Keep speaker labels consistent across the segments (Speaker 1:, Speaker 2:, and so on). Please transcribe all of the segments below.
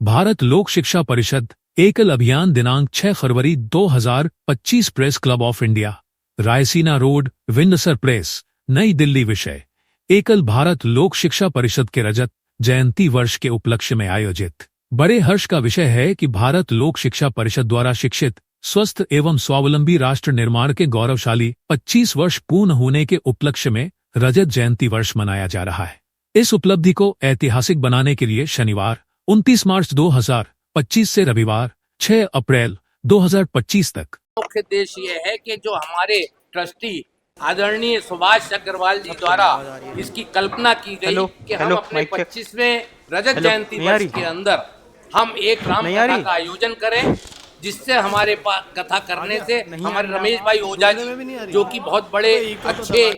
Speaker 1: भारत लोक शिक्षा परिषद एकल अभियान दिनांक 6 फरवरी 2025 press club of India, Raisina road, Windsor press, नई दिल्ली। विषय: एकल भारत लोक शिक्षा परिषद के रजत जयंती वर्ष के उपलक्ष्य में आयोजित बड़े हर्ष का विषय है कि भारत लोक शिक्षा परिषद द्वारा शिक्षित, स्वस्थ एवं स्वावलंबी राष्ट्र निर्माण के गौरवशाली 25 वर्ष पूर्ण होने के उपलक्ष्य में रजत जयंती वर्ष मनाया जा रहा है। इस उपलब्धि को ऐतिहासिक बनाने के लिए शनिवार 29 मार्च 2025 से रविवार 6 अप्रैल 2025 तक
Speaker 2: मुख्य उद्देश्य ये है कि जो हमारे ट्रस्टी आदरणीय सुभाष अग्रवाल जी द्वारा इसकी कल्पना की गई कि हम अपने 25वें रजत जयंती वर्ष के अंदर हम एक राम कथा का आयोजन करें, जिससे हमारे कथा करने से हमारे रमेश भाई ओझा जी जो कि बहुत बड़े अच्छे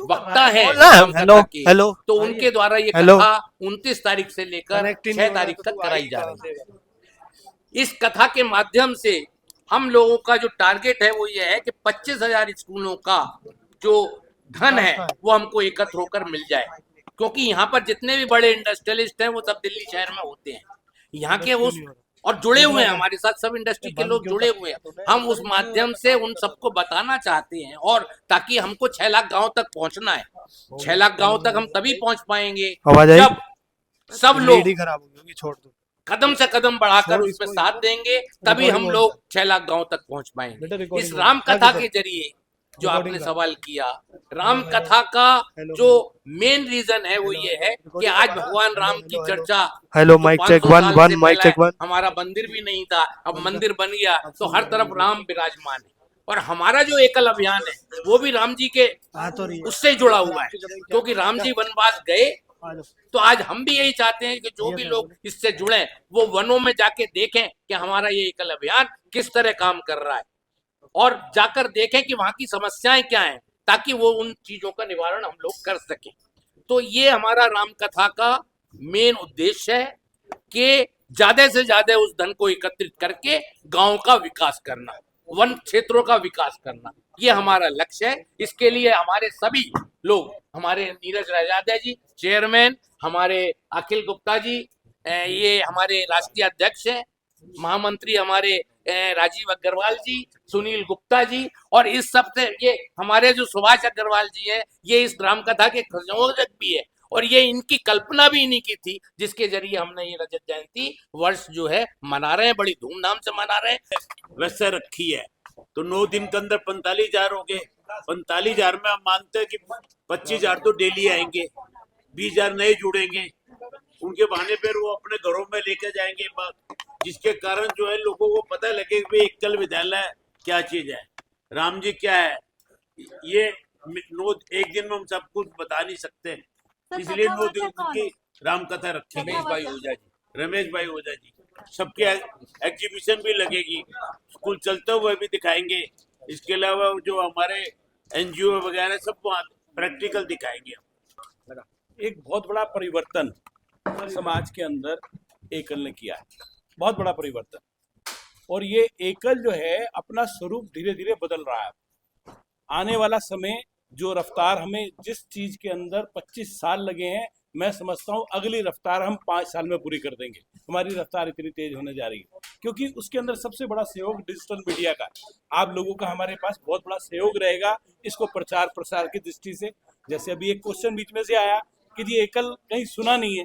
Speaker 2: वक्ता है हेलो, तो उनके द्वारा ये कथा 29 तारीख से लेकर 6 तारीख तक कराई जा रही है। इस कथा के माध्यम से हम लोगों का जो टारगेट है वो ये है कि 25,000 स्कूलों का जो धन है वो हमको एकत्र होकर मिल जाए, क्योंकि यहाँ पर जितने भी बड़े इंडस्ट्रियलिस्ट हैं वो सब दिल्ली शहर में होते हैं, यहाँ के वो और जुड़े हुए हैं हमारे साथ, सब इंडस्ट्री के लोग जुड़े हुए हैं। हम उस माध्यम से उन सबको बताना चाहते हैं, और ताकि हमको 6 लाख गांव तक पहुंचना है। 6 लाख गांव तक हम तभी पहुंच पाएंगे जब सब लोग कदम से कदम बढ़ाकर उसमें साथ देंगे, तभी हम लोग 6 लाख गांव तक पहुंच पाएंगे। इस राम कथा के जरिए जो आपने सवाल किया, राम कथा का जो मेन रीजन है वो ये है कि आज भगवान राम की चर्चा
Speaker 3: माइक चेक 1 माइक चेक 1।
Speaker 2: हमारा मंदिर भी नहीं था, अब मंदिर बन गया, तो हर तरफ राम विराजमान है। और हमारा जो एकल अभियान है वो भी राम जी के उससे जुड़ा हुआ है, क्योंकि राम जी वनवास गए, तो आज हम भी यही चाहते हैं कि जो भी लोग इससे जुड़े वो वनों में जाके देखें कि हमारा ये एकल अभियान किस तरह काम कर रहा है, और जाकर देखें कि वहां की समस्याएं क्या हैं, ताकि वो उन चीजों का निवारण हम लोग कर सकें। तो ये हमारा राम कथा का मेन उद्देश्य है कि ज्यादा से ज्यादा उस धन को एकत्रित करके गांव का विकास करना, वन क्षेत्रों का विकास करना, ये हमारा लक्ष्य है। इसके लिए हमारे सभी लोग, हमारे नीरज राजादा जी चेयरमैन, हमारे अखिल गुप्ता जी ये हमारे राष्ट्रीय अध्यक्ष हैं, महामंत्री हमारे राजीव अग्रवाल जी, सुनील गुप्ता जी, और इस सब से ये हमारे जो सुभाष अग्रवाल जी हैं, ये इस राम कथा के संयोजक भी है, और ये इनकी कल्पना भी इन्हीं की थी, जिसके जरिए हमने ये रजत जयंती वर्ष जो है मना रहे हैं, बड़ी धूमधाम से मना रहे हैं।
Speaker 4: वैसे रखी है तो 9 दिन के अंदर 45,000 हो गए। 45,000 में हम मानते हैं कि 25,000 तो डेली आएंगे, 20,000 नए जुड़ेंगे, उनके बहाने पर वो अपने घरों में लेके जाएंगे, जिसके कारण जो है लोगों को पता लगे कि एकल विद्यालय क्या चीज है, राम जी क्या है। ये एक दिन में हम सब कुछ बता नहीं सकते, इसलिए 9 दिन की राम कथा रखी। रमेश भाई ओझा जी सबके एग्जीबिशन भी लगेगी, स्कूल चलते हुए भी दिखाएंगे। इसके अलावा जो हमारे NGO वगैरह सब प्रैक्टिकल दिखाएंगे।
Speaker 5: एक बहुत बड़ा परिवर्तन समाज के अंदर एकल ने किया है, बहुत बड़ा परिवर्तन, और ये एकल जो है अपना स्वरूप धीरे धीरे बदल रहा है। आने वाला समय जो रफ्तार हमें जिस चीज के अंदर 25 साल लगे हैं, मैं समझता हूँ अगली रफ्तार हम 5 साल में पूरी कर देंगे। हमारी रफ्तार इतनी तेज होने जा रही है, क्योंकि उसके अंदर सबसे बड़ा सहयोग डिजिटल मीडिया का, आप लोगों का हमारे पास बहुत बड़ा सहयोग रहेगा इसको प्रचार प्रसार की दृष्टि से। जैसे अभी एक क्वेश्चन बीच में से आया कि जी एकल कहीं सुना नहीं है,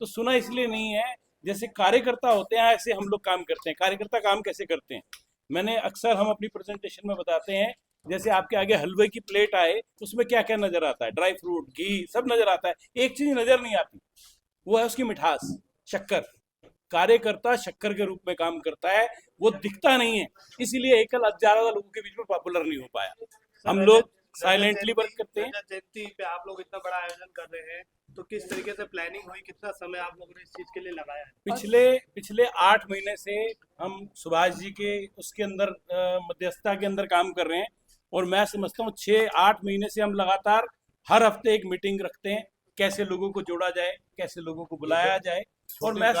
Speaker 5: तो सुना इसलिए नहीं है, जैसे कार्यकर्ता होते हैं ऐसे हम लोग काम करते हैं। कार्यकर्ता काम कैसे करते हैं, मैंने अक्सर हम अपनी प्रेजेंटेशन में बताते हैं, जैसे आपके आगे हलवे की प्लेट आए, उसमें क्या क्या नजर आता है, ड्राई फ्रूट, घी, सब नजर आता है, एक चीज नजर नहीं आती, वो है उसकी मिठास, शक्कर। कार्यकर्ता शक्कर के रूप में काम करता है, वो दिखता नहीं है, इसीलिए एकल ज्यादा लोगों के बीच में पॉपुलर नहीं हो पाया। हम लोग साइलेंटली वर्क करते हैं।
Speaker 3: जयंती पे आप लोग इतना बड़ा आयोजन कर रहे हैं, तो किस तरीके से प्लानिंग हुई, कितना समय आप लोगों ने इस चीज के लिए लगाया है?
Speaker 5: पिछले 8 महीने से हम सुभाष जी के उसके अंदर मध्यस्थता के अंदर काम कर रहे हैं, और मैं समझता हूँ 6-8 महीने से हम लगातार हर हफ्ते एक मीटिंग रखते हैं, कैसे लोगों को जोड़ा जाए, कैसे लोगों को बुलाया जाए। और मैं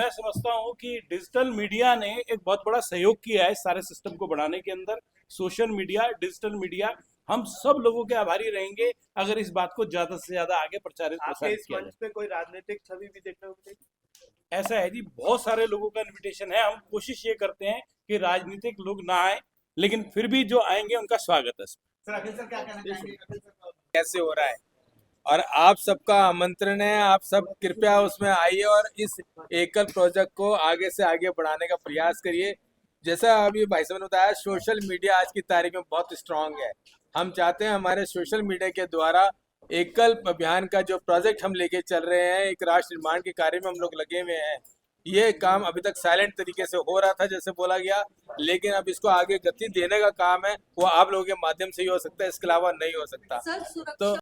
Speaker 5: समझता हूँ कि डिजिटल मीडिया ने एक बहुत बड़ा सहयोग किया है सारे सिस्टम को बढ़ाने के अंदर। सोशल मीडिया, डिजिटल मीडिया, हम सब लोगों के आभारी रहेंगे अगर इस बात को ज्यादा से ज्यादा आगे प्रचारित प्रसारित किया जाए।
Speaker 3: पे कोई राजनीतिक छवि भी देखने को मिलेगी?
Speaker 5: ऐसा है जी, बहुत सारे लोगों का इनविटेशन है। हम कोशिश ये करते हैं कि राजनीतिक लोग ना आए, लेकिन फिर भी जो आएंगे उनका स्वागत है।
Speaker 3: सर अखिल सर क्या कहना चाहेंगे? अखिल सर का-
Speaker 6: कैसे हो रहा है और आप सबका आमंत्रण है, आप सब कृपया उसमें आइए और इस एकल प्रोजेक्ट को आगे से आगे बढ़ाने का प्रयास करिए। जैसा अभी भाई साहब ने बताया, सोशल मीडिया आज की तारीख में बहुत स्ट्रांग है। हम चाहते हैं हमारे सोशल मीडिया के द्वारा एकल अभियान का जो प्रोजेक्ट हम लेके चल रहे हैं, एक राष्ट्र निर्माण के कार्य में हम लोग लगे हुए हैं। ये काम अभी तक साइलेंट तरीके से हो रहा था जैसे बोला गया, लेकिन अब इसको आगे गति देने का काम है वो आप लोगों के माध्यम से ही हो सकता है, इसके अलावा नहीं हो सकता। तो